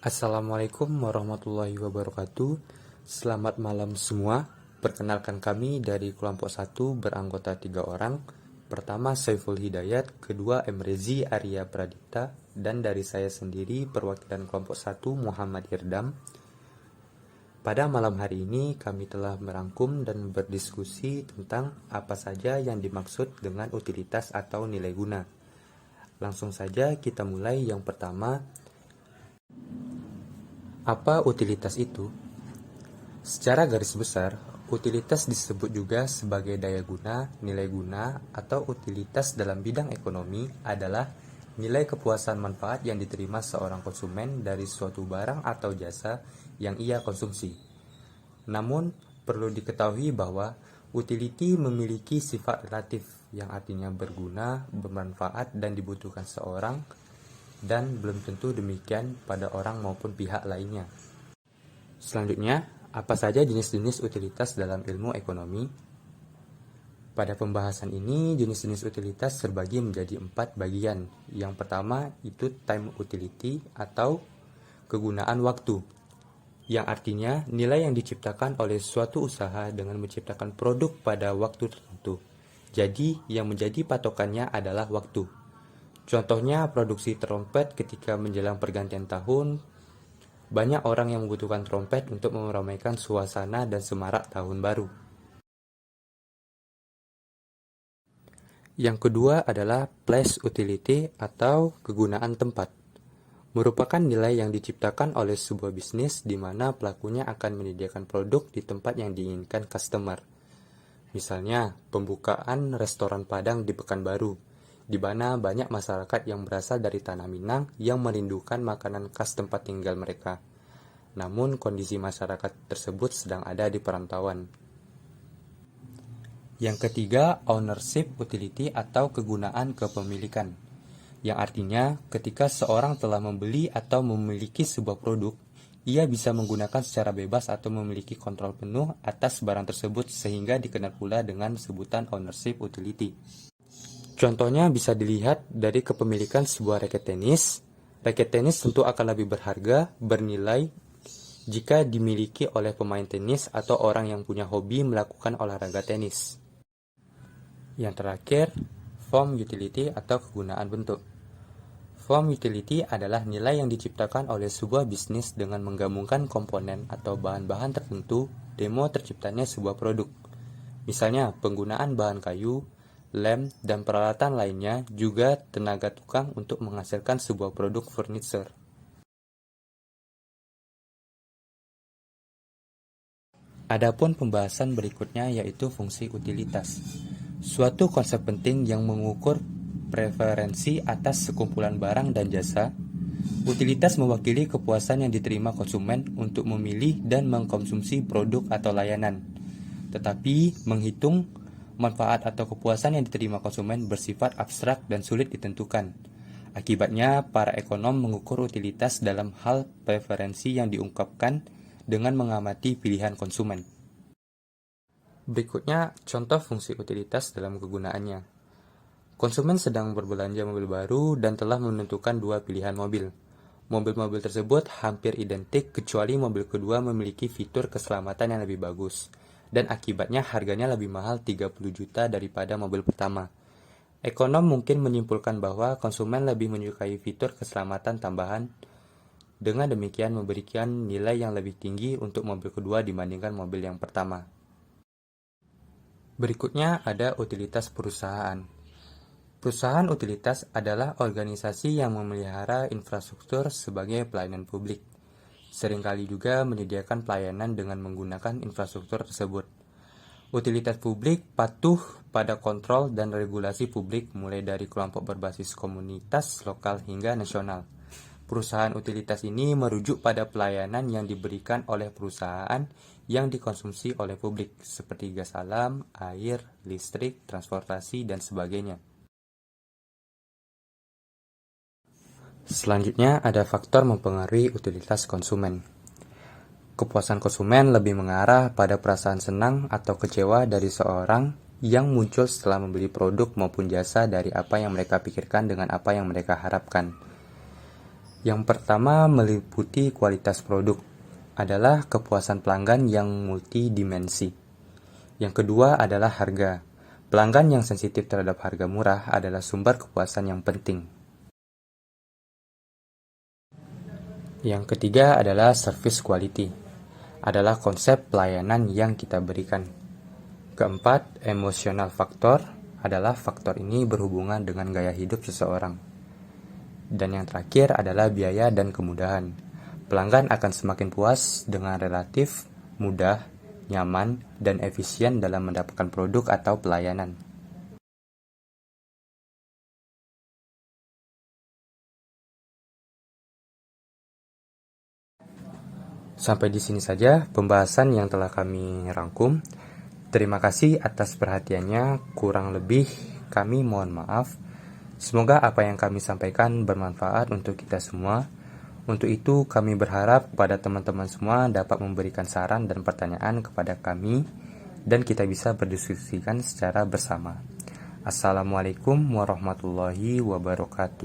Assalamualaikum warahmatullahi wabarakatuh. Selamat malam semua. Perkenalkan kami dari kelompok 1 beranggota 3 orang. Pertama Saiful Hidayat, kedua Emrezi Arya Pradipta, dan dari saya sendiri perwakilan kelompok 1 Muhammad Irdam. Pada malam hari ini kami telah merangkum dan berdiskusi tentang apa saja yang dimaksud dengan utilitas atau nilai guna. Langsung saja kita mulai. Yang pertama, apa utilitas itu? Secara garis besar, utilitas disebut juga sebagai daya guna, nilai guna, atau utilitas dalam bidang ekonomi adalah nilai kepuasan manfaat yang diterima seorang konsumen dari suatu barang atau jasa yang ia konsumsi. Namun, perlu diketahui bahwa utility memiliki sifat relatif, yang artinya berguna, bermanfaat, dan dibutuhkan seorang, dan belum tentu demikian pada orang maupun pihak lainnya. Selanjutnya, apa saja jenis-jenis utilitas dalam ilmu ekonomi? Pada pembahasan ini, jenis-jenis utilitas terbagi menjadi 4 bagian. Yang pertama itu time utility atau kegunaan waktu, yang artinya nilai yang diciptakan oleh suatu usaha dengan menciptakan produk pada waktu tertentu. Jadi, yang menjadi patokannya adalah waktu. Contohnya produksi trompet ketika menjelang pergantian tahun. Banyak orang yang membutuhkan trompet untuk meramaikan suasana dan semarak tahun baru. Yang kedua adalah place utility atau kegunaan tempat. Merupakan nilai yang diciptakan oleh sebuah bisnis di mana pelakunya akan menyediakan produk di tempat yang diinginkan customer. Misalnya, pembukaan restoran Padang di Pekanbaru, di mana banyak masyarakat yang berasal dari Tanah Minang yang merindukan makanan khas tempat tinggal mereka. Namun, kondisi masyarakat tersebut sedang ada di perantauan. Yang ketiga, ownership utility atau kegunaan kepemilikan, yang artinya ketika seorang telah membeli atau memiliki sebuah produk, ia bisa menggunakan secara bebas atau memiliki kontrol penuh atas barang tersebut sehingga dikenal pula dengan sebutan ownership utility. Contohnya bisa dilihat dari kepemilikan sebuah raket tenis. Raket tenis tentu akan lebih berharga, bernilai jika dimiliki oleh pemain tenis atau orang yang punya hobi melakukan olahraga tenis. Yang terakhir, form utility atau kegunaan bentuk. Form utility adalah nilai yang diciptakan oleh sebuah bisnis dengan menggabungkan komponen atau bahan-bahan tertentu demo terciptanya sebuah produk. Misalnya, penggunaan bahan kayu, lem, dan peralatan lainnya, juga tenaga tukang untuk menghasilkan sebuah produk furniture. Adapun pembahasan berikutnya yaitu fungsi utilitas. Suatu konsep penting yang mengukur preferensi atas sekumpulan barang dan jasa. Utilitas mewakili kepuasan yang diterima konsumen untuk memilih dan mengkonsumsi produk atau layanan. Tetapi, menghitung manfaat atau kepuasan yang diterima konsumen bersifat abstrak dan sulit ditentukan. Akibatnya, para ekonom mengukur utilitas dalam hal preferensi yang diungkapkan dengan mengamati pilihan konsumen. Berikutnya, contoh fungsi utilitas dalam kegunaannya. Konsumen sedang berbelanja mobil baru dan telah menentukan 2 pilihan mobil. Mobil-mobil tersebut hampir identik kecuali mobil kedua memiliki fitur keselamatan yang lebih bagus, dan akibatnya harganya lebih mahal 30 juta daripada mobil pertama. Ekonom mungkin menyimpulkan bahwa konsumen lebih menyukai fitur keselamatan tambahan. Dengan demikian memberikan nilai yang lebih tinggi untuk mobil kedua dibandingkan mobil yang pertama. Berikutnya ada utilitas perusahaan. Perusahaan utilitas adalah organisasi yang memelihara infrastruktur sebagai pelayanan publik. Seringkali juga menyediakan pelayanan dengan menggunakan infrastruktur tersebut. Utilitas publik patuh pada kontrol dan regulasi publik mulai dari kelompok berbasis komunitas lokal hingga nasional. Perusahaan utilitas ini merujuk pada pelayanan yang diberikan oleh perusahaan yang dikonsumsi oleh publik, seperti gas alam, air, listrik, transportasi, dan sebagainya. Selanjutnya ada faktor mempengaruhi utilitas konsumen. Kepuasan konsumen lebih mengarah pada perasaan senang atau kecewa dari seorang yang muncul setelah membeli produk maupun jasa dari apa yang mereka pikirkan dengan apa yang mereka harapkan. Yang pertama meliputi kualitas produk, adalah kepuasan pelanggan yang multidimensi. Yang kedua adalah harga. Pelanggan yang sensitif terhadap harga murah adalah sumber kepuasan yang penting. Yang ketiga adalah service quality, adalah konsep pelayanan yang kita berikan. Keempat, emotional factor, adalah faktor ini berhubungan dengan gaya hidup seseorang. Dan yang terakhir adalah biaya dan kemudahan. Pelanggan akan semakin puas dengan relatif mudah, nyaman, dan efisien dalam mendapatkan produk atau pelayanan. Sampai di sini saja pembahasan yang telah kami rangkum. Terima kasih atas perhatiannya, kurang lebih kami mohon maaf. Semoga apa yang kami sampaikan bermanfaat untuk kita semua. Untuk itu, kami berharap kepada teman-teman semua dapat memberikan saran dan pertanyaan kepada kami, dan kita bisa berdiskusikan secara bersama. Assalamualaikum warahmatullahi wabarakatuh.